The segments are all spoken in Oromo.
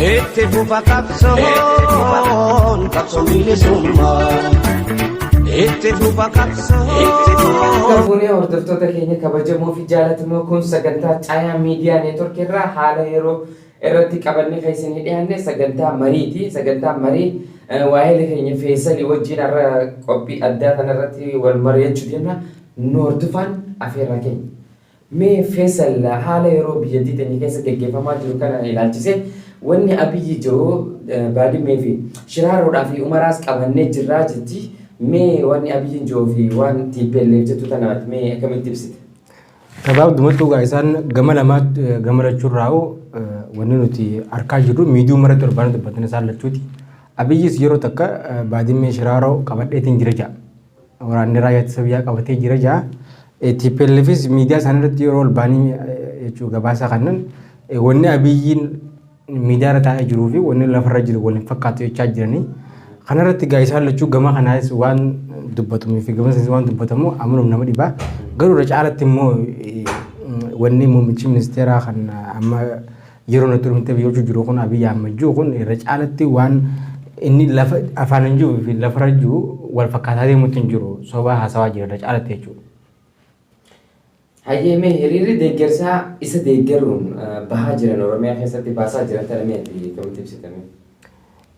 Itti fufa qabsoon qabsoo bilisummaa. Itti fufa qabsoon. Fuunee hordoftoota keenya kabajamoo fi jaallatamoo kun sagantaa Caayaa Miidiyaa Neetwork irraa haala yeroo irratti qabannee kan isin dhiyaanne sagantaa mariiti. Sagantaa marii waa'ee keenya Feesalii wajjin irra qophii addaa kanarratti wal mari'achuu deemna. Nu hordofaan afeerraa keenya. Mee Feesal haala yeroo biyyattii teenya keessa gaggeeffamaa jiru kana ilaalchisee wanni Abiyyi Joo Baadimee fi Shiraaroodhaa fi Umaraas qabannee jirraa jetti. Mee wanni Abiyyi Joo fi waan TPLF jettu tanaati mee akkamitti ibsite? Gabaabdumatti isaan gama lamaatti gamadachuurraa'u wanni nuti argaa jirru miidiyuu mara torbaan dubbatanii isaan lachuuti. Abiyyis yeroo takka Baadimee Shiraaroo qabadheetiin jira ja'a. Waraanni raayyaa ittisa biyyaa qabatee jira ja'a. TPLFis miidiyaa isaaniirratti yeroo ol baanii jechuu gabaasa kannan wanni Abiyyiin miidiyaa irra taa'ee jiruu fi wanni lafarra jiru waliin fakkaatu jechaa jiranii. Kanarratti isaan lachuu gama kanaas waan dubbatamuu fi gama isaanii waan dubbatamu amanuun nama dhibaa. Garuu irra caalatti immoo wanni muummichi ministeeraa kan amma yeroo nuti dhumtee biyyoota jiru kun Abiyyi Ahmed jiru kun irra caalatti waan inni lafa afaan hin jiru fi lafarra jiru wal fakkaataa deemuutti hin jiru sobaa haasawaa jira irra caalatti jechuudha. Hayyeemee hiriirri deeggarsaa isa deeggaruun bahaa jiran Oromiyaa keessatti baasaa jiran ta'anii akkamitti ibsitame?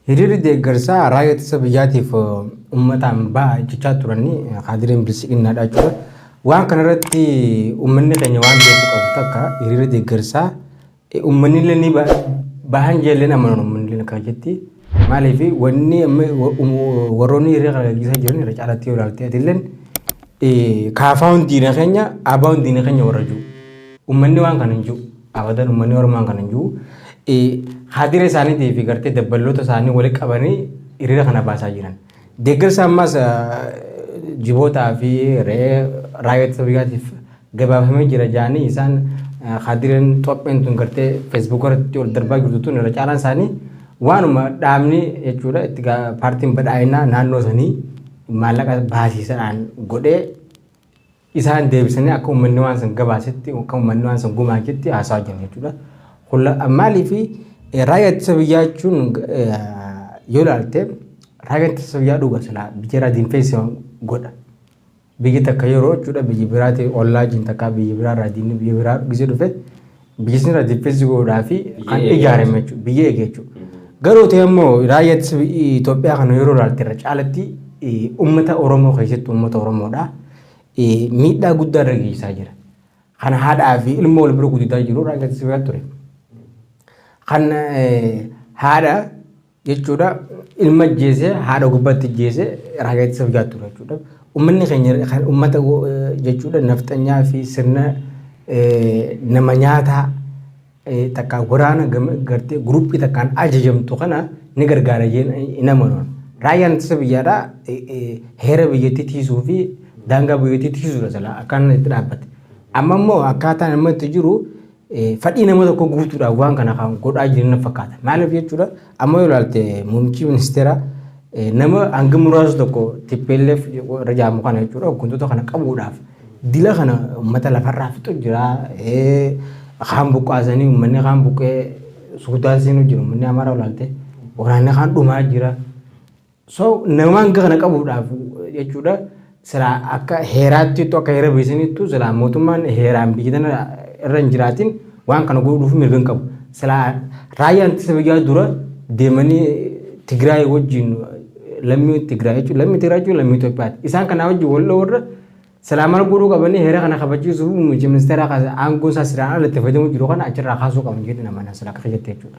Hiriirri deeggarsaa raayyaa ittisa biyyaatiif uummataan bahaa jechaa turanii Haadireen Bilisiginnaadha jechuudha. Waan kanarratti uummanni keenya waan beekuu qabu takka hiriirri deeggarsaa uummanni illee ni bahan jeelleen amanan uummanni illee akka jetti. Maaliif wanni warroonni hiriira kana gaggeessaa jiran irra caalatti yoo ilaalte atilleen kaafaan diina keenya abaan diina keenya warra jiru. Uummanni waan kana hin jiru. Abadan uummanni Oromoo waan kana hin jiru. Haadira isaaniitii fi gartee dabballoota isaanii walitti qabanii hiriira kana baasaa jiran. Deeggarsa ammas jibootaa fi raayyaa ittisa biyyaatiif gabaafamee jira jaanii isaan Haadireen Xoopheen tun gartee feesbuuk irratti ol darbaa jirtu tun irra caalaan isaanii waanuma dhaabni jechuudha itti paartiin badhaadhinaa naannoo sanii maallaqa baasiisadhaan godhee isaan deebisanii akka uummanni waan san gabaasetti akka uummanni waan san gumaachetti haasawaa jiran jechuudha. Maaliif raayyaa ittisa biyyaa jechuun yoo ilaalte raayyaa ittisa biyyaa dhuga silaa biyya irraa diinfeessi godha. Biyyi takka yeroo jechuudha biyyi biraati ollaa jiin takka biyyi biraa irraa diinni biyya biraa gisee dhufe biyyi sun irraa diinfeessi godhaa fi kan ijaarame jechuudha biyya eege jechuudha. Garuu ta'e immoo raayyaa ittisa Itoophiyaa kana yeroo ilaalte irra caalatti uummata Oromoo keessatti uummata Oromoodha. Miidhaa guddaa irra geessisaa jira. Kana haadhaa fi ilma wal bira guddisaa jiru raayyaa ittisa biyyaa ture. Kan haadha jechuudha ilma jeesee haadha gubbaatti jeesee raayyaa ittisa biyyaa ture jechuudha. Uummanni keenya kan uummata jechuudha nafxanyaa fi sirna nama nyaataa takka waraana gartee guruppii takkaan ajajamtu kana ni gargaara hin amanuun. Raayyaan ittisa biyyaadhaa heera biyyattii tiisuu fi daangaa biyyattii tiisuudha sila akkaan itti dhaabbate. Amma immoo akkaataan amma itti jiru fadhii nama tokko guutuudhaaf waan kana kan godhaa jiran fakkaata. Maaliif jechuudha amma yoo ilaalte muummichi ministeeraa nama hanga muraasa tokko TPLF irra jaamu kana jechuudha hooggantoota kana qabuudhaaf dila kana uummata lafarraa fixu jira. Kaan buqqaasanii uummanni kaan buqqee suutaan seenuu jiru uummanni Amaaraa ilaalte waraanni kaan dhumaa jira. So nama hanga kana qabuudhaaf jechuudha sila akka heeraatti akka heera beeksisaniittu sila mootummaan heeraan biyya tana irra hin jiraatin waan kana godhuuf mirga hin qabu. Sila raayyaan ittisa biyyaa dura deemanii Tigraay wajjin lammii Tigraay jechuudha lammii Tigraay jechuudha lammii Itoophiyaati. Isaan kanaa wajjin wal warra salaamana godhuu qabanii heera kana kabachiisuuf muummichi ministeeraa aangoo isaa siraan alatti fayyadamu jiru kana achirraa kaasuu qaban jedhu nama sila akka jettee jechuudha.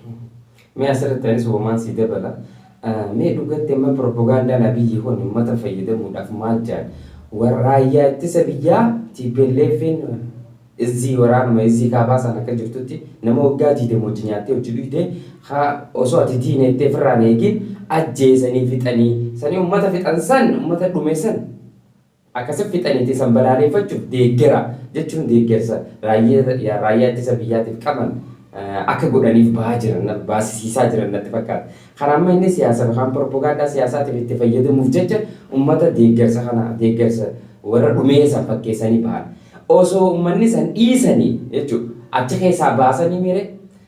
Mee asirratti anis uumaan sii dabala. Mee dhugatti amma propagandaan Abiyyi kun uummata fayyadamuudhaaf maal jedhan raayyaa ittisa biyyaa TPLF'n izii waraanuma izii kaabaa sana akka jirtutti nama waggaa 20 wajji nyaattee hojii dhuyte osoo ati diinettee firraan eegin ajjeesanii fixanii sanii uummata fixan san uummata dhume san akkasii fixaniiti san balaaleffachuuf deeggera jechuun deeggersa raayyaa ittisa biyyaatiif qaban akka godhaniif bahaa jiran baasisiisaa jiran natti fakkaata. Kan amma inni siyaasa kan propagaandaa siyaasaatiif itti fayyadamuuf jecha uummata deeggersa kana deeggersa warra dhumee san fakkeessanii bahan. Osoo uummanni san dhiisanii jechuudha achi keessaa baasanii mire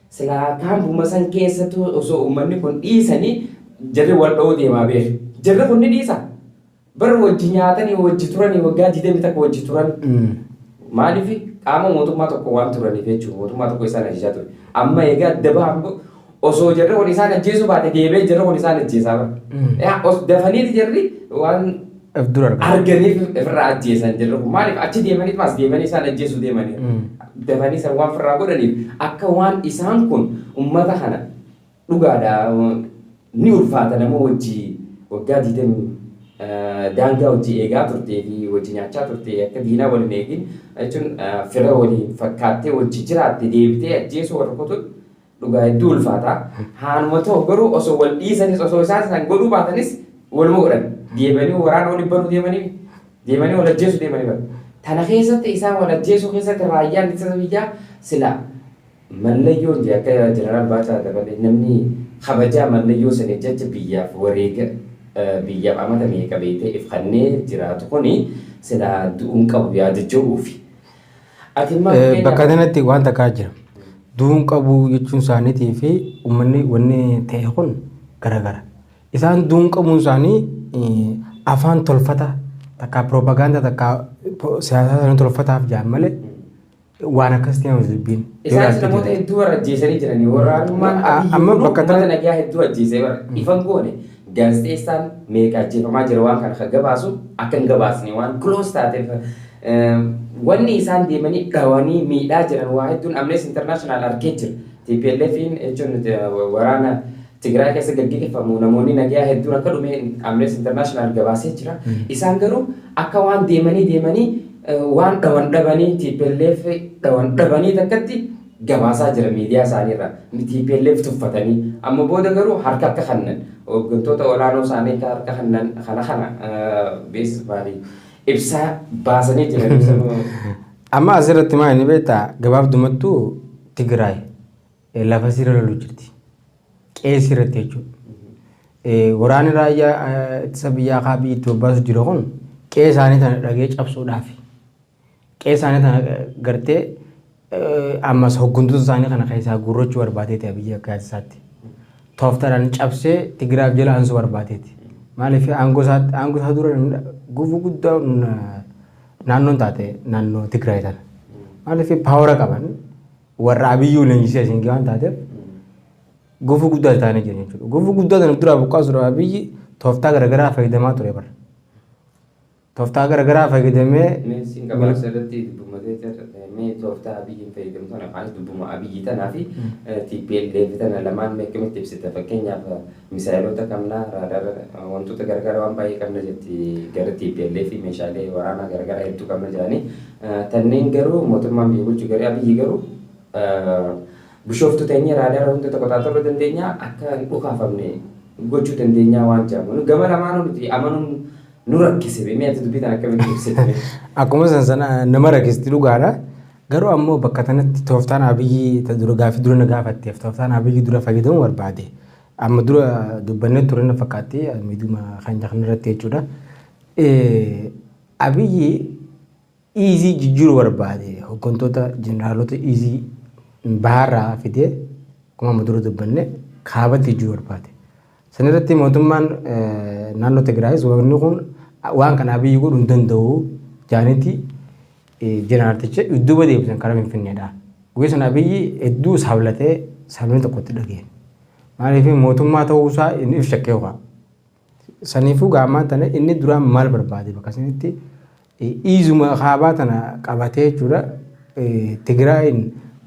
silaa kaampuma san keessattuu osoo uummanni kun dhiisanii jarri wal dha'uu deemaa beeku. Jarri kun ni dhiisa. Bar wajji nyaatanii wajji turanii waggaa 20 takka wajji turan. Maaliif qaama mootummaa tokko waan turaniif jechuudha. Mootummaa tokko isaan ajajaa ture. Amma egaa dabaan osoo jarri kun isaan ajjeesuu baate deebee jarri kun isaan ajjeesaa bara. Dafanii jarri waan arganiif irraa ajjeesan jarri kun maaliif achi deemanii maas deemanii isaan ajjeesuu deemanii. Dafanii san waan firraa godhaniif akka waan isaan kun uummata kana dhugaadhaa ni ulfaata nama wajji waggaa 20 daangaa wajji eegaa turtee fi wajji nyaachaa turtee akka diinaa waliin eegin jechuun fira waliin fakkaattee wajji jiraatte deebitee ajjeesuu warra kutu dhugaa hedduu ulfaata. Haanuma ta'u garuu osoo wal dhiisanis osoo isaan san godhuu baatanis waluma godhan deemanii waraana waliin baruu deemanii wal ajjeesuu deemanii bara. Tana keessatti isaan wal ajjeesuu keessatti raayyaan ittisa biyyaa sila mallayyoon jee akka jeneraal Baachaa dabalee namni kabajaa mallayyoo sana jecha biyyaaf wareega biyyaaf amata meeqa beekee ifannee jiraatu kuni sila du'uun qabu yaadachuufi. Bakka kanatti waan takkaa jira. Du'uun qabu jechuun isaaniitii fi uummanni wanni ta'e kun garagara. Isaan du'uun qabuun isaanii afaan tolfata takka propaganda takka siyaasa isaanii tolfataaf jaan malee waan akkas ta'e dubbiin. Isaan namoota hedduu warra ajjeesanii jiranii waraanummaan amma bakka uummata nagaa hedduu ajjeesee bara ifan goone gaazexeessaan meeqa ajjeefamaa jira waan kana kan gabaasu akka hin gabaasne waan close taateef wanni isaan deemanii dhawanii miidhaa jiran waa hedduun Amnesty International argee jira. TPLFin jechuun waraana Tigraay keessa gaggeeffamu namoonni nagaa hedduun akka dhume Amnesty International gabaasee jira. Isaan garuu akka waan deemanii waan dhawan dhabanii TPLF dhawan dhabanii takkatti gabaasaa jira miidiyaa isaaniirra. TPLF tuffatanii amma booda garuu harka akka kannan hooggantoota olaanoo isaanii harka kannan kana beeksisa baanii ibsaa baasanii jiran. Amma asirratti maal ni beektaa gabaabdumattuu Tigraay lafa sirra loluu jirti. Qeessi irratti jechuudha. Waraanni raayyaa ittisa biyyaa kaabii itti bobbaasu jiru kun qe'ee isaanii tana dhagee cabsuudhaafi. Qe'ee isaanii tana gartee ammas hooggantoota isaanii kana keessaa guurrachuu barbaadeeti biyya akka isaatti. Tooftaadhaan cabsee Tigraaf jala aansuu barbaadeeti. Maaliif aangoo isaa dura gufuu guddaa naannoon taate naannoo Tigraay tana. Maaliif paawara qaban warra Abiyyuu leenjisee asiin waan taateef gufuu guddaa taanee jiran jechuudha. Gufuu guddaa sana dura buqqaasuudhaaf Abiyyi tooftaa garaagaraa fayyadamaa ture bara. Tooftaa garaagaraa fayyadamee Siin gabaasa irratti dubbamatee mee tooftaa Abiyyiin fayyadamu sana afaanis dubbuma Abiyyi tanaa fi TPLF tana lamaan meeqamitti ibsita fakkeenyaaf misaayilota qabnaa raadaara wantoota garaagaraa waan baay'ee qabna jetti gara TPLF meeshaalee waraanaa garaagaraa hedduu qabna jedhanii tanneen garuu mootummaan biyya bulchu garee Abiyyi garuu bishooftu teenyee raadaara hunda qoxaaxaruu dandeenya akka hin dhukaafamne gochuu dandeenya waan jedhamu gama lamaan nuti amanuun nu rakkise beemee ati dubbii tan akkamitti ibsite. Akkuma sana nama rakkisti dhugaadha. Garuu ammoo bakka kanatti tooftaan Abiyyi dura gaaffii dura na gaafatteef tooftaan Abiyyi dura fayyadamuu barbaade. Amma dura dubbannee ture na fakkaattee miidhuma kan irratti jechuudha. Abiyyi iizii jijjiiruu barbaade hooggantoota jeneraalota iizii baharraa fidee akkuma amma dura dubbanne kaabatti jijjiiruu barbaade. Sanirratti mootummaan naannoo Tigraayis wanni kun waan kana Abiyyi godhuu hin danda'u jaanitti jeneraalticha iddoo deebisan karaa Finfinneedha. Guyyaa sana Abiyyi hedduu saablatee saabni tokkotti dhageen. Maaliif mootummaa ta'uusaa inni if shakkee ho'a. Saniifuu gaammaa tana inni duraan maal barbaade bakka sanitti iizuma kaabaa tana qabatee jechuudha. Tigraayin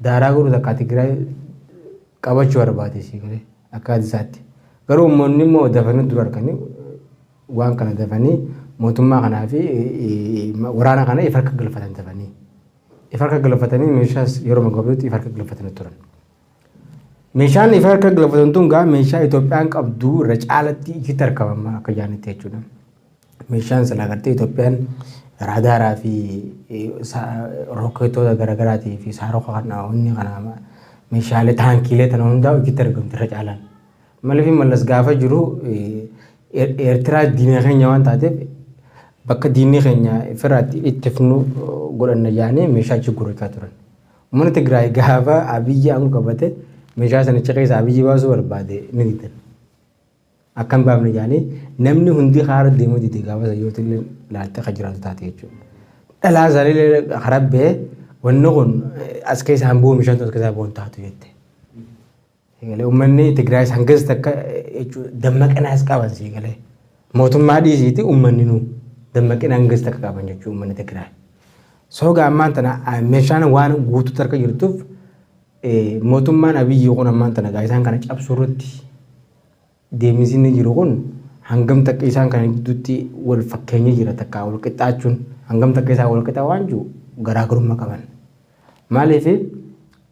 daaraa godhu takka Tigraay qabachuu barbaade sigalee akka adisaatti. Garuu uummanni immoo dafanii dura arganii waan kana dafanii mootummaa kanaa fi waraana kana ifa harka galfatan dafanii. Ifa harka galfatanii meeshaas yeroo magaabaatti ifa harka galfatanii turan. Meeshaan ifa harka galfatan tun gaa meeshaa Itoophiyaan qabdu irra caalatti itti argamama akka jaanitti jechuudha. Meeshaan sana agartee Itoophiyaan raadaaraa fi rokkeetota garaagaraatii fi saarota kana meeshaalee taankiilee tana hundaa itti argamtu irra caalaan. Maaliif mallas gaafa jiru Eertiraa diinee keenya waan taateef bakka diinee keenya firaatti itti funu godhanna jaanii meeshaa achi gurgurachaa turan. Uummanni Tigraay gaafa Abiyyi aangoo qabate meeshaa sanicha keessaa biyyi baasuu barbaade ni didan. Akkam baafne jaanii namni hundi haara deemuu dide gaafa sayyoota illee laaltee kan jiraatu taate jechuudha. Dhalaa isaanii harabbee wanni kun as keessaan bu'u mishantu as keessaa bu'uun taatu jette. Uummanni Tigraay hangas takka dammaqinaas qaban siigalee mootummaa dhiisiiti uummanni nu dammaqina hangas takka qaban jechuudha uummanni Tigraay. Sooga ammaan tana meeshaan waan guutuu tarka jirtuuf mootummaan Abiyyi kun ammaan tana isaan kana cabsuu irratti deemisiin jiru kun hangam takka isaan kana gidduutti wal fakkeenya jira takka wal qixxaachuun hangam takka isaan wal qixxaa waan jiru garaagarummaa qaban. Maaliif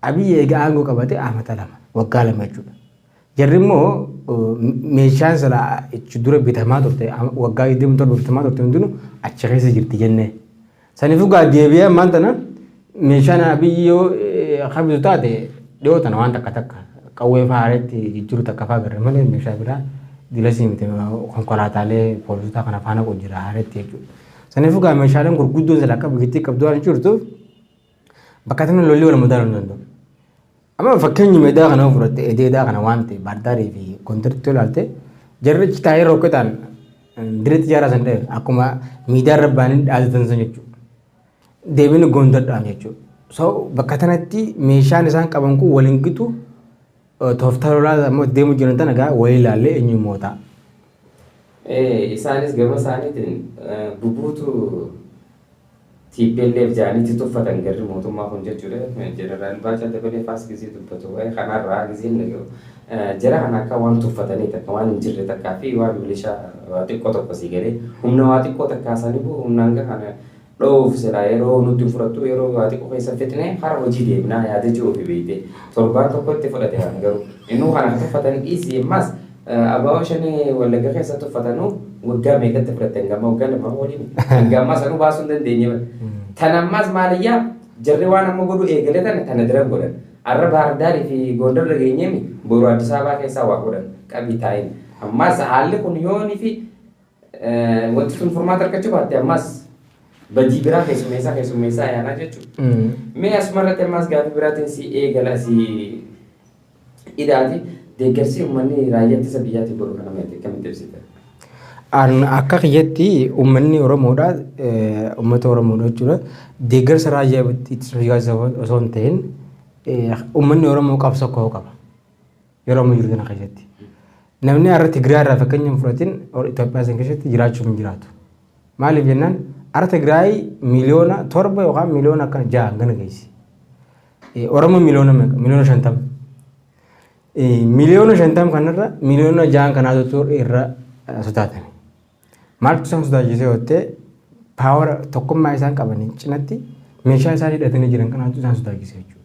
Abiyyi egaa aangoo qabate amata lama waggaa lama jechuudha. Jarri immoo meeshaan sala ichi dura bitamaa turte waggaa 27 bitamaa turte hundinuu achi keessa jirti jennee. Saniifuu deebi'ee ammaan tana meeshaan Abiyyi yoo habisu taate dhiyoo tana waan takka takka qawwee faareetti jijjiiru takka faa garre malee meeshaa biraa dilasii miti konkolaataalee poolisootaa kana faana jira haareetti jechuudha. Saniifuu meeshaaleen gurguddoon sala akka biyyattii qabdu waan jirtuuf bakka tana lolli wal madaaluu hin danda'u. Amma fakkeenyi meedaa kana fudhatte edeedaa kana waan ta'e baardaarii fi kontirtii ilaalte jarri taa'ee rokketaan direetti ijaaraa san ta'e akkuma miidiyaa rabbaanii dhaadatan san jechuudha. Deebiin goondadhaan jechuudha. So bakka tanatti meeshaan isaan qaban kun waliin gitu tooftaa lolaa ammoo deemu jiran tana gaa walii ilaallee eenyu mootaa. Isaanis gama isaaniitiin bubuutu TPLF jaaniitti tuffatan garri mootummaa kun jechuudha. Jeneraal Baachaa Dabalee faas gisee dubbatu waa'ee kanarraa giseen jara kana akka waan tuffatanii takka waan hin jirre takkaa fi waan milishaa waa xiqqoo tokko sii galee humna waa xiqqoo takkaa isaanii bu'u humnaan kana dhoof silaa yeroo nuti fudhattu yeroo waa xiqqoo keessa fixnee hara hojii deemnaa yaada jiru fi beeyte torbaan tokko itti fudhate waan garuu innuu kana tuffatan dhiisii ammas abaaboo shanii wallagga keessa tuffatanuu waggaa meeqatti fudhatan gama waggaa lama waliin gama sanuu baasuu hin dandeenye. Tan ammas maaliyyaa jarri waan amma godhu eegalee kana dira godhan. Arra Baardaarii fi Gondar dhageenyeemi boru Addis Ababaa keessaa waa godhan qabii taa'in. Ammas haalli kun yoonii fi wanti sun furmaata argachuu baatte ammas badii biraa keessummeessaa ayaanaa jechuudha. Mee asumarratti ammas gaaffii biraatiin si eegala si hidhaati deeggarsi uummanni raayyaa ittisa biyyaatiin godhu kana akkamitti ibsite? Akka kiyyatti uummanni Oromoodhaa uummata Oromoodhaa jechuudha deeggarsa raayyaa ittisa biyyaa osoo hin ta'in uummanni Oromoo qabsoo koo qaba yeroo amma jiru kana keessatti. Namni har'a Tigraay irraa fakkeenya fudhatin Itoophiyaa san keessatti jiraachuu hin jiraatu. Maaliif jennaan har'a Tigraay miliyoona 7 yookaan miliyoona akka 6 gana geessi. Oromoo miliyoona meeqa? Miliyoona 50. Miliyoona 50 kanarra miliyoona 6 kanaatu irra sodaatani. Maaltu isaan sodaachisee oottee paawara tokkummaa isaan qabanii cinatti meeshaa isaan hidhatanii jiran kanaatu isaan sodaachisee jechuudha.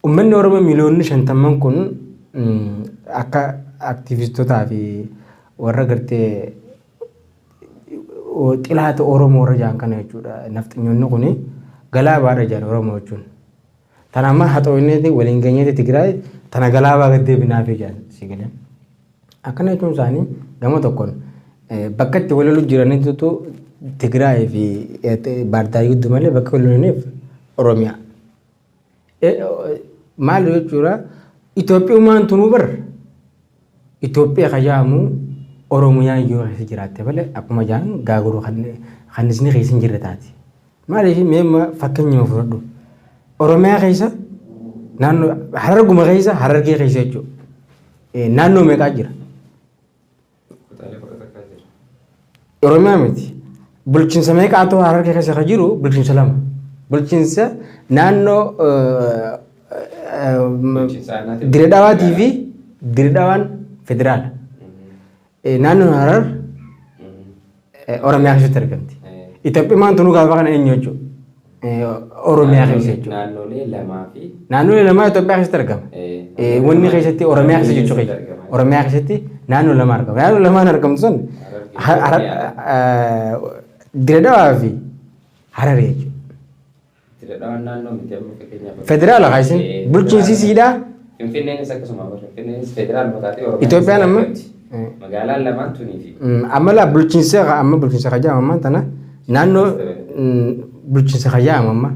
Uummanni Oromoo miliyoonni 50 kun akka aktiivistootaa fi warra gartee xilaata Oromoo warra jaan kana jechuudha. Nafxanyoonni kun galaabaadha jaan Oromoo jechuun. Tana amma haxooyneeti waliin geenyeeti Tigraay tana galaabaa gad deebinaafii jaan sigileen. Akkana jechuun isaanii gama tokkoon bakka itti wal loluu jiranitu Tigraay fi Baardaarii gidduu malee bakka wal lolaniif Oromiyaa. Maal jechuudha Itoophiyummaan tunuu bar Itoophiyaa kajaamu Oromiyaa yoo keessa jiraatte malee akkuma jaan gaaguruu kannisni keessa hin jirre taati. Maaliif meemma fakkeenya fudhadhu Oromiyaa keessa naannoo Hararguma keessa Harargee keessa jechuudha. Naannoo meeqaa jira? Oromiyaa miti. Bulchiinsa meeqaatu Harargee keessa kan jiru bulchiinsa 2. Bulchiinsa naannoo Diredawaatii fi Diredawaan federaala. Naannoon Harar Oromiyaa keessatti argamti. Itoophiyummaan tunuu gaafa kana eenyu jechuudha. Oromiyaa keessa jechuudha. Naannolee lamaa Itoophiyaa keessatti argama. Wanni keessatti Oromiyaa keessa jechuudha. Oromiyaa keessatti naannoo 2 argama. Naannoo 2 argamtu sun Diredawaa fi Harar jechuudha. Federaala kaasin bulchiinsiisiidhaa. Finfinneenis akkasuma Finfinneenis federaal mataatee Oromiyaa. Itoophiyaan amma magaalaan lamaan tunii fi amma bulchiinsa kajaa ammaa tana naannoo bulchiinsa kajaa amma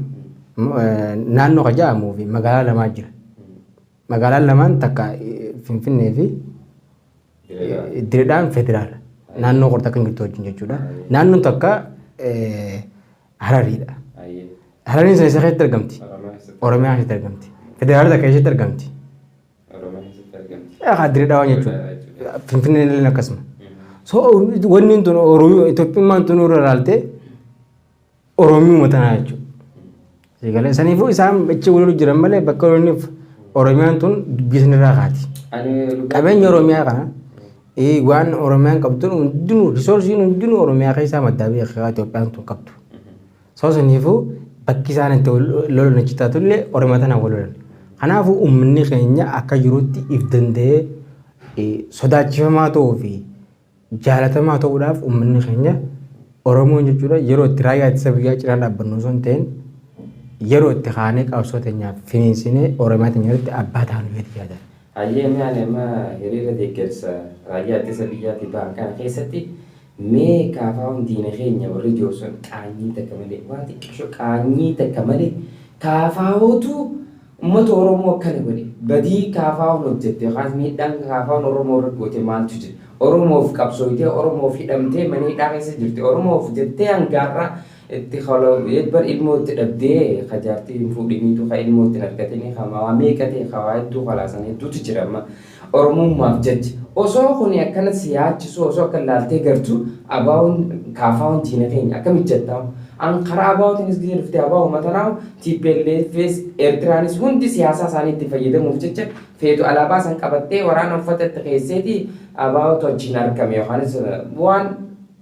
naannoo kajaa ammoo fi magaalaa lamaa jira. magaalaan lamaan takka Finfinnee fi Diredaan federaala. Naannoo qorta kan jirtu wajjin jechuudha. Naannoon takka Harariidha. Harariin isa keessatti argamti. Oromiyaa keessatti argamti. Federaala takka keessatti argamti. Diredhaa waan jechuudha. Finfinneen illee akkasuma. So wanni tun Itoophiyummaan tun irra ilaaltee Oromiyuma tanaa jechuudha. Saniifuu isaan achi waliin jiran malee bakka waliiniif Oromiyaan tun dubbisan irraa kaati. Qabeenya Oromiyaa kana waan Oromiyaan qabdu hundinuu riisoorsiin hundinuu Oromiyaa keessaa maddaa beekaa Itoophiyaan tun qabdu. So saniifuu bakki isaan itti lolan achi taatullee Oromiyaa tanaan wal lolan. Kanaafuu uummanni keenya akka jirutti if danda'ee sodaachifamaa ta'uu fi jaalatamaa ta'uudhaaf uummanni keenya Oromoon jechuudha yeroo itti raayyaa ittisa biyyaa cinaa dhaabbannu osoo hin ta'in yeroo itti kaanee qabsoo teenyaaf finiinsinee Oromiyaa teenya irratti abbaa ta'an beekti yaada. Hayyee nama hiriira deeggarsa raayyaa ittisa biyyaatti ba'an kana keessatti mee kaafaawwan diina keenya warri joosson qaanyii takka malee waan xiqqisho qaanyii takka malee kaafaawwatu uummata Oromoo akkana godhe badii kaafaawwan hojjette yookaan miidhaan kaafaawwan Oromoo irra goote maaltu jira Oromoof qabsooytee Oromoof hidhamtee mana hidhaa keessa jirti Oromoof jettee hangaarraa itti bar ilmoo itti dhabdee kajaartii hin fuudhiniitu ka ilmoo itti argatanii hamaa meeqatee hawaa hedduu kalaasan hedduutu jira amma Oromummaaf jecha osoo kun akkana siyaachisu osoo akka laaltee gartu abaawun kaafaawwan diina keenya akka mijjattamu an karaa abaawutiinis gidee dhuftee abaawuu matanaawu TPLFs Eertiraanis hundi siyaasaa isaanii itti fayyadamuuf jecha feetu alaabaa san qabattee waraana uffata itti keesseeti abaawutu wajjin argame yookaanis waan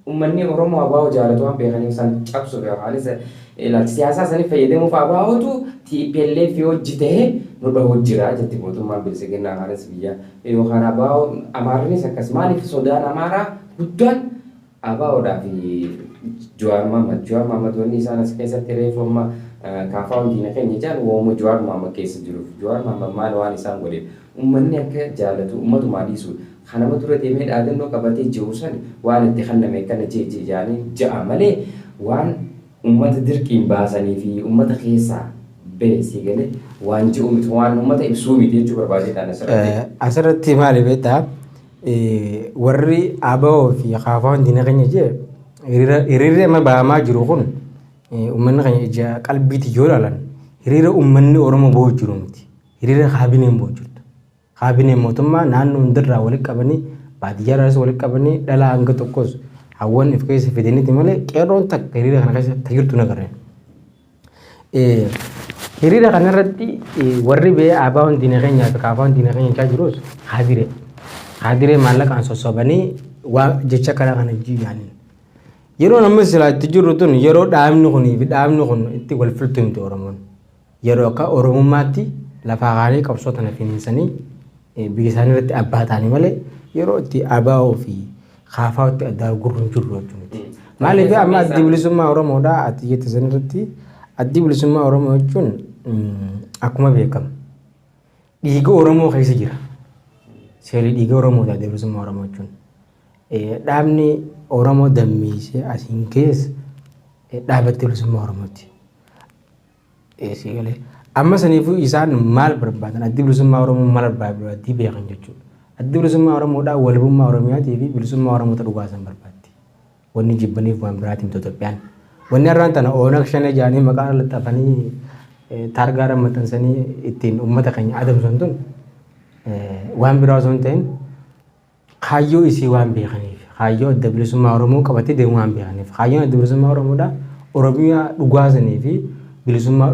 uummanni Oromoo abaawuu jaalatu waan beekaniif isaan cabsuuf yookaanis siyaasaa isaanii fayyadamuuf abaawutu TPLF hojjitee nu dhahuu jira jetti mootummaan bilisiginnaa kaanis biyya yookaan abaawuu Amaarrinis akkas maaliif sodaan Amaaraa guddaan abaawuudhaa fi Jawaar Mohaammed wanni isaan as keessatti reeffamma kaafaawwan diina keenya jaan woomu Jawaar Mohaammed keessa jiruuf Jawaar Mohaammed maal waan isaan godheef uummanni akka jaalatu uummatumaa dhiisu kanama dura deemee dhaadannoo qabatee jiru san waan itti kenname kana jeejee jaanii ja'a malee waan uummata dirqiin baasanii fi uummata keessaa beesii galee waan ji'u miti waan uummata ibsuu miti jechuu barbaadeedhaan asirratti. Asirratti maali beektaa warri ABO fi kaafaawwan diina keenya jee hiriirri amma ba'amaa jiru kun uummanni keenya ija qalbiitti yoo ilaalan hiriira uummanni Oromoo bo'oo jiru miti hiriira kaabineen bo'oo jirtu. Kaabineen mootummaa naannoo hundarraa walitti qabanii baadiyyaarraas walitti qabanii dhalaa hanga tokkos hawwan if keessa fidaniiti malee qeerroon takka hiriira kana keessa tajirtu nagarreen. Hiriira kanarratti warri bee ABO'n diina keenyaa fi kaafaawwan diina keenya jechaa jirus haadiree maallaqaan sossobanii waa jecha karaa kana jiidhaaniin. Yeroo namni silaa itti jirru tun yeroo dhaabni kunii fi dhaabni kun itti wal filtu miti Oromoon. Yeroo akka Oromummaatti lafaa kaanii qabsoo tana finiinsanii biyya isaanii irratti abbaa ta'anii malee yeroo itti ABO fi kaafaawwatti addaa gurruun jirru jechuudha. Maaliif amma addi bilisummaa Oromoodhaa ati jette sanirratti addi bilisummaa Oromoo jechuun akkuma beekamu dhiiga Oromoo keessa jira. Seelii dhiiga Oromoodhaa addi bilisummaa Oromoo jechuun. Dhaabni Oromoo dammeessee asiin keessa dhaabatti bilisummaa Oromooti. Amma saniifuu isaan maal barbaadan addi bilisummaa Oromoo maal barbaaddi beekan jechuudha. Addi bilisummaa Oromoodhaa walbummaa Oromiyaatii fi bilisummaa Oromoota dhugaasan barbaaddi. Wanni jibbaniif waan biraatiin Itoophiyaan. Wanni har'aan tana Oonag Shanee jaanii maqaa laxxafanii taargaa maxxansanii ittiin uummata keenya adamsan tun waan biraa osoo hin ta'in kaayyoo isii waan beekaniif kaayyoo adda bilisummaa Oromoo qabatee deemu waan beekaniif kaayyoon adda bilisummaa Oromoodhaa Oromiyaa dhugaasanii fi bilisummaa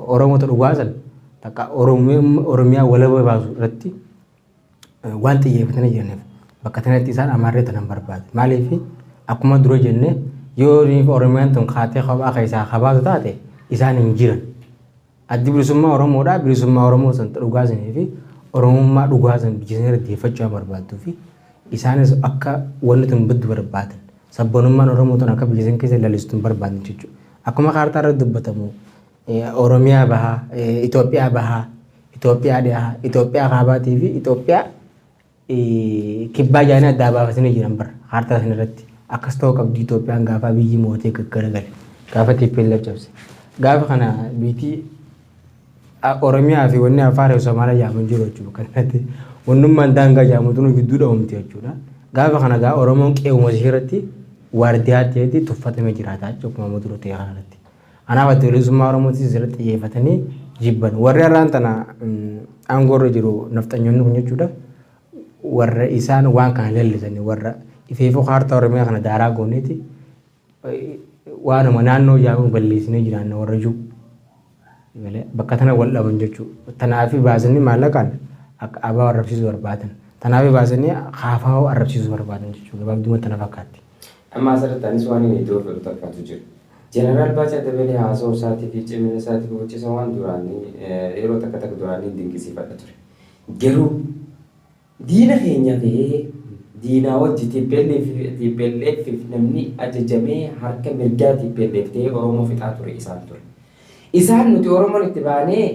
Oromoota dhugaasan takka Oromiyaa walaba baasu irratti waan xiyyeeffatanii jiraniif bakka kanatti isaan Amaarree tanan barbaadu. Maaliif akkuma dura jennee yoo Oromiyaan tun kaatee kophaa keessaa kabaatu taate isaan hin jiran. Addi bilisummaa Oromoodhaa bilisummaa Oromoo san dhugaasanii fi Oromummaa dhugaasan biyya sana irratti deeffachuu barbaaduu fi isaanis akka wanni tun baddu barbaadan sabboonummaan Oromoo tun akka biyya sana keessa lalistuun barbaadan jechuudha. Akkuma kaartaa irratti dubbatamu Oromiyaa bahaa, Itoophiyaa bahaa, Itoophiyaa dhiyaa, Itoophiyaa kaabaatii fi Itoophiyaa kibbaa jaanii addaa baafatanii jiran bara kaartaa sana irratti. Akkas ta'uu qabdi Itoophiyaan gaafa biyyi mootee gaggaragale gaafa TPLF cabse gaafa kana biitii Oromiyaa fi wanni Afaarii Somaalee jaamu jiru jechuudha. Kanatti wannummaan daangaa jaamutuun gidduudha uumte jechuudha. Gaafa kana gaa Oromoon qe'uma irratti waardiyaa ta'etti tuffatamee jiraata jechuudha muduruu ta'e kanatti. Anaaf ati bilisummaa Oromootis irratti xiyyeeffatanii jibban. Warri har'aan tana aangoorra jiru nafxanyoonni kun jechuudha. Warra isaan waan kana lallisanii warra ifeefuu kaartaa Oromiyaa kana daaraa gooneeti waanuma naannoo jaamu balleessinee jiraanna warra jiru. Bakka tana wal dhaban jechuudha. Tanaafi baasanii maallaqaan akka abaa arrabsiisuu barbaadan. Tanaafi baasanii haafaa arrabsiisuu barbaadan jechuudha. Gabaabduma tana fakkaatti. Amma asirratti anis waan inni iddoo fedhu takkaatu jiru. Jeneraal Baachaa Dabalee haasoo isaatii fi cimina isaatii gochisa waan duraanii yeroo takka takka duraanii dinqisiifadha ture. Garuu diina keenya ta'ee diinaa wajji TPLF namni ajajamee harka mirgaa TPLF ta'ee Oromoo fixaa ture isaan ture. Isaan nuti Oromoon itti baanee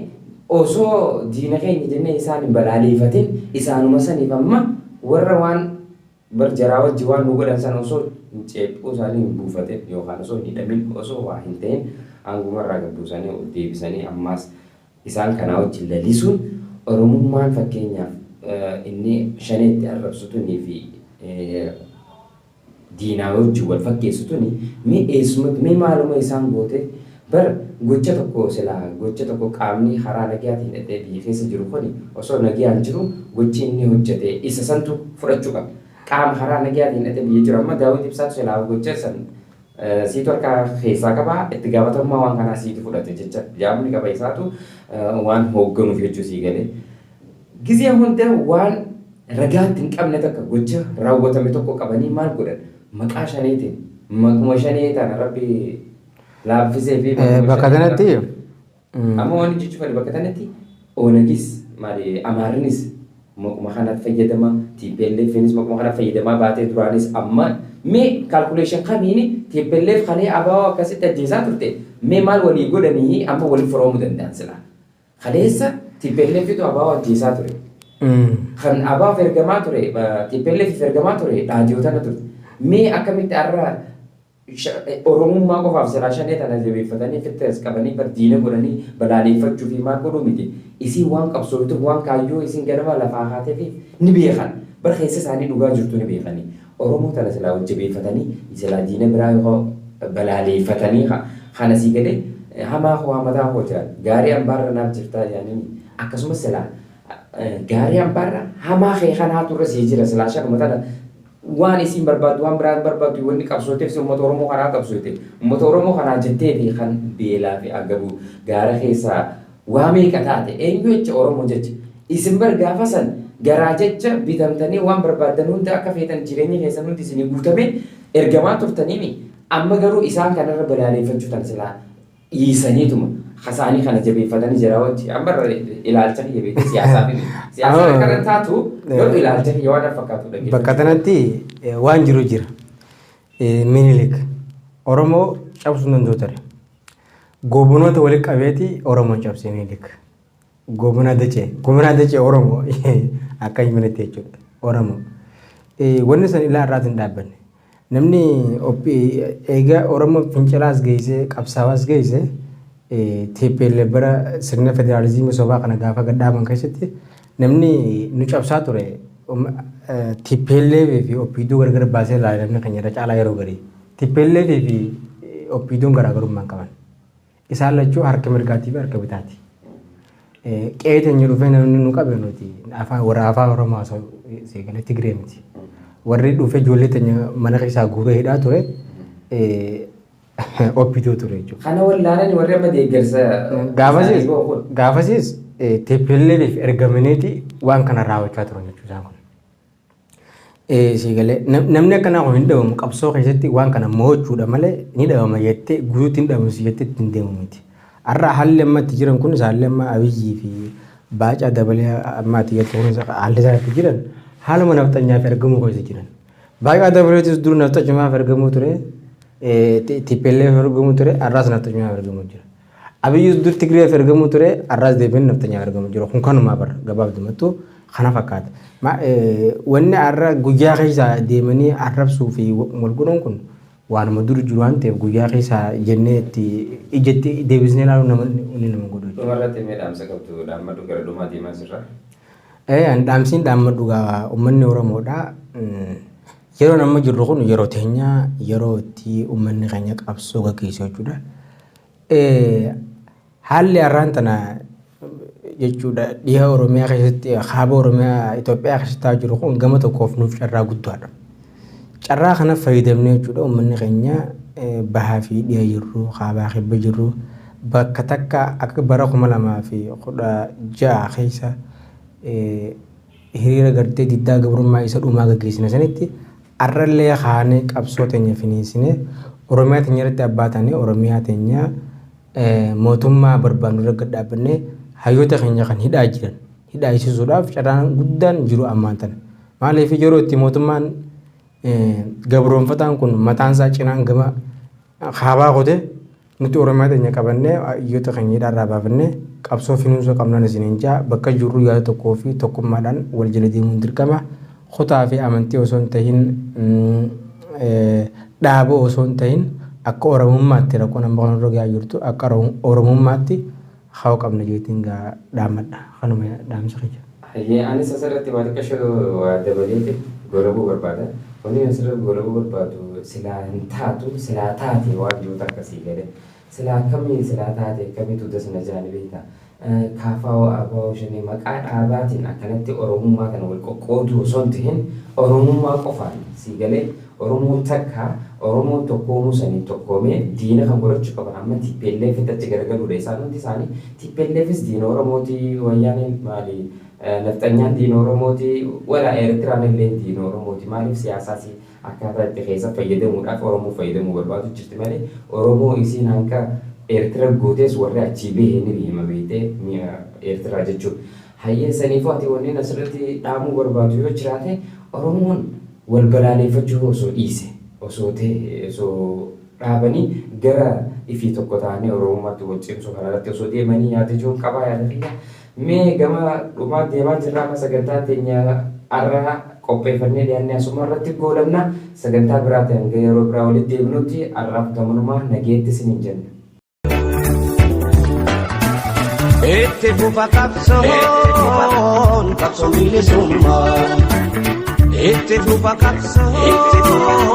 osoo diina keenya jennee isaan hin balaaleeffatin isaanuma saniif amma warra waan barjaraa wajji waan nu godhan sana osoo ceephuu isaanii hin buufatin yookaan osoo hin hidhamin osoo waa hin ta'in aangumarraa gabbuusanii ol deebisanii ammaas isaan kanaa wajji lalisuun Oromummaan fakkeenyaaf inni shaneetti arrabsutunii fi diinaa wajji wal fakkeessutuni mee maaluma isaan goote bar gocha tokko silaa gocha tokko qaamni karaa nagayaatiin dhaqee biyya keessa jiru kuni osoo nagayaan jiru gochi inni hojjete isa santu fudhachuu qaba. Qaama karaa nagayaatiin dhaqee biyya jiru amma Daawit Ibsaatu silaa gocha san siitu harka keessaa qaba itti gaafatamummaa waan kanaa siitu fudhate jecha jaamni qaba isaatu waan hoogganuuf jechuu sii galee. Gizee hunda waan ragaatti hin qabne takka gocha raawwatame tokko qabanii maal godhan maqaa shaneetiin maquma shanee tana rabbi laaffisee fi bakka kanatti amma waan jechuun bakka kanatti Oonagis maali Amaarinis maquma kanatti fayyadama TPLFnis maquma kanatti fayyadamaa baatee duraanis amma mee calculation kamiini TPLF kalee abaa akkasitti ajjeesaa turte mee maal walii godhanii amma waliif firoomuu danda'an sila kaleessa TPLFtu abaa ajjeesaa ture kan abaa ergamaa ture TPLF ergamaa ture dhaadiyyootana ture mee akkamitti arraa Oromummaa qofaaf silaa shanee tana jabeeffatanii fittees qabanii bardiina godhanii balaaleeffachuu fi maal godhuu miti. Isin waan qabsootu waan kaayyoo isin ganama lafaa haatee fi ni beekan. Bar keessa isaanii dhugaa jirtu ni beekanii. Oromoo tana silaa jabeeffatanii silaa diina biraa yoo balaaleeffatanii kana sii galee hamaa waa mataa koo jiran gaarii ambaarra naaf jirtaa yaaniin akkasumas silaa gaarii ambaarra hamaa kee kanaa turre sii jira silaa shanuma tana waan isin barbaadu waan biraan barbaadu wanni qabsooteef uummata Oromoo kanaa qabsoote uummata Oromoo kanaa jettee fi kan beelaa fi agabu gaara keessaa waa meeqa taate eenyu jecha Oromoo jecha isin bar gaafa san garaa jecha bitamtanii waan barbaadan hunda akka feetan jireenya keessan hundi isinii guutame ergamaa turtanii amma garuu isaan kanarra balaaleeffachuu tan silaa dhiisaniituma hasaanii kana jabeeffatanii jira wajji amma ilaalcha kiyya beekte siyaasaa kana taatu yoo ilaalcha kiyya waan fakkaatu dhageeffatu. Bakka kanatti waan jiru jira. Minilik Oromoo cabsuu danda'u ture. Goobunoota walitti qabeeti Oromoo cabse Minilik. Goobunaa dachee Oromoo akka hin minette jechuudha. Oromoo. Wanni san ilaa irraati hin dhaabbanne. Namni egaa Oromoo fincilaas geessee qabsaawaas geessee TPLF bara sirna federaalizimii sobaa kana gaafa gadhaaban keessatti namni nu cabsaa ture TPLF fi OPDO gargar baasee ilaalamne kan jedha caalaa yeroo garii TPLF fi OPDOon garaagarummaa qaban isaan lachuu harka mirgaatii fi harka bitaati. Qeeteen dhufee namni nu qabe nuti warra afaan Oromoo haasa'u seegalee Tigree miti. Warri dhufee ijoollee teenya mana keessaa guuree hidhaa ture OPDO ture jechuudha. Kana wallaalanii warri amma deeggarsa gaafasiis TPLF ergamaniiti waan kana raawwachaa turan jechuudha kun. Seegalee namni akkanaa kun hin dhabamu qabsoo keessatti waan kana mo'achuudha malee ni dhabama jettee guutuutti hin dhabamu jettee ittiin deemu miti. Har'a haalli ammatti jiran kun haalli amma Abiyyii fi Baacaa Dabalee ammatti jechuun haalli isaatti jiran haaluma nafxanyaaf ergamuu keessa jiran. Baacaa Dabaleetis dur nafxanyaaf ergamuu ture. TPLF ergamuu ture har'aas nafxanyaaf ergamuu jira. Abiyyis dur Tigreef ergamuu ture har'aas deebiin nafxanyaaf ergamuu jira. Kun kanumaa bara gabaabdumatti kana fakkaata. Wanni har'a guyyaa keessa deemanii arrabsuu fi wal godhuun kun waanuma dur jiru waan ta'eef guyyaa keessa jennee itti ijatti deebisnee ilaaluun nama godhu. Dhumarratti mee dhaamsa qabdu dhaammadhu gara dhumaa deemaa jirra. Dhaamsiin dhaammadhu gaa uummanni Oromoodha. Yeroo amma jirru kun yeroo teenyaa yeroo itti uummanni keenya qabsoo gaggeessu jechuudha. Haalli har'aan tana jechuudha dhiha Oromiyaa keessatti kaaba Oromiyaa Itoophiyaa keessatti jiru kun gama tokkoof nuuf carraa guddaadha. Carraa kana fayyadamnee jechuudha uummanni keenya bahaa fi dhiha jirru kaabaa kibba jirru bakka takka akka bara 2016 keessa hiriira gartee diddaa gabrummaa isa dhumaa gaggeessina sanitti arrallee kaanee qabsoo teenya finiinsine Oromiyaa teenya irratti abbaatanii Oromiyaa teenya mootummaa barbaannu irra gad dhaabbannee hayyoota keenya kan hidhaa jiran hidhaayisuudhaaf carraan guddaan jiru ammaan tana. Maaliif yeroo itti mootummaan gabroonfataan kun mataan isaa cinaan gama kaabaa qote nuti Oromiyaa teenya qabannee hayyoota keenya hidhaarraa baafannee qabsoo finiinsuu qabnaan isiniin jaa bakka jirru yaada tokkoo fi tokkummaadhaan wal jala deemuun dirqama. Kutaa fi amantii osoo hin tahin dhaaba osoo hin tahin akka Oromummaatti rakkoon amma kan rogaa jirtu akka Oromummaatti haa qabna jeetiin gaa dhaammadha kanuma dhaamsa keenya. Anis asirratti waan xiqqashoo waa dabaleeti gorabuu barbaada. Wanni asirratti gorabuu barbaadu silaa hin taatu silaa taate waan jiruutu akkasii gale. Silaa akkamii silaa taate akkamiitu dasna jaani beekta. Kaafaa abaa shanii maqaa dhaabaatiin akkanatti Oromummaa kana wal qoqqooduu osoo hin tahin Oromummaa qofaan sii galee Oromoon takka Oromoon tokkoomuu sanii tokkoomee diina kan godhachuu qaban amma TPLF achi garagaluudha isaan hundi isaanii TPLFis diina Oromooti wayyaaniin maali nafxanyaan diina Oromooti walaa Eertiraan illee diina Oromooti maaliif siyaasaas akkaataa itti keessa fayyadamuudhaaf Oromoo fayyadamuu barbaadu jirti malee Oromoo isiin hanqa Eertira gootees warri achii bahee ni hima beektee Eertiraa jechuudha. Hayyee saniifuu ati wanneen asirratti dhaamuu barbaadu yoo jiraate Oromoon wal balaaleffachuu osoo dhiise osoo dhaabanii gara ifii tokko ta'anii Oromummaatti wal cimsuu kanarratti osoo deemanii yaada jiruun qabaa yaada fayyaa. Mee gama dhumaa deemaa jirraa akka sagantaa teenya har'a qopheeffannee dhiyaannee asuma irratti goolabna sagantaa biraa ta'an yeroo biraa walitti deebinutti har'aaf gamunumaa nageetti isiniin jenna. Itti fufa qabsoon qabsoo bilisummaa itti fufa qabsoon.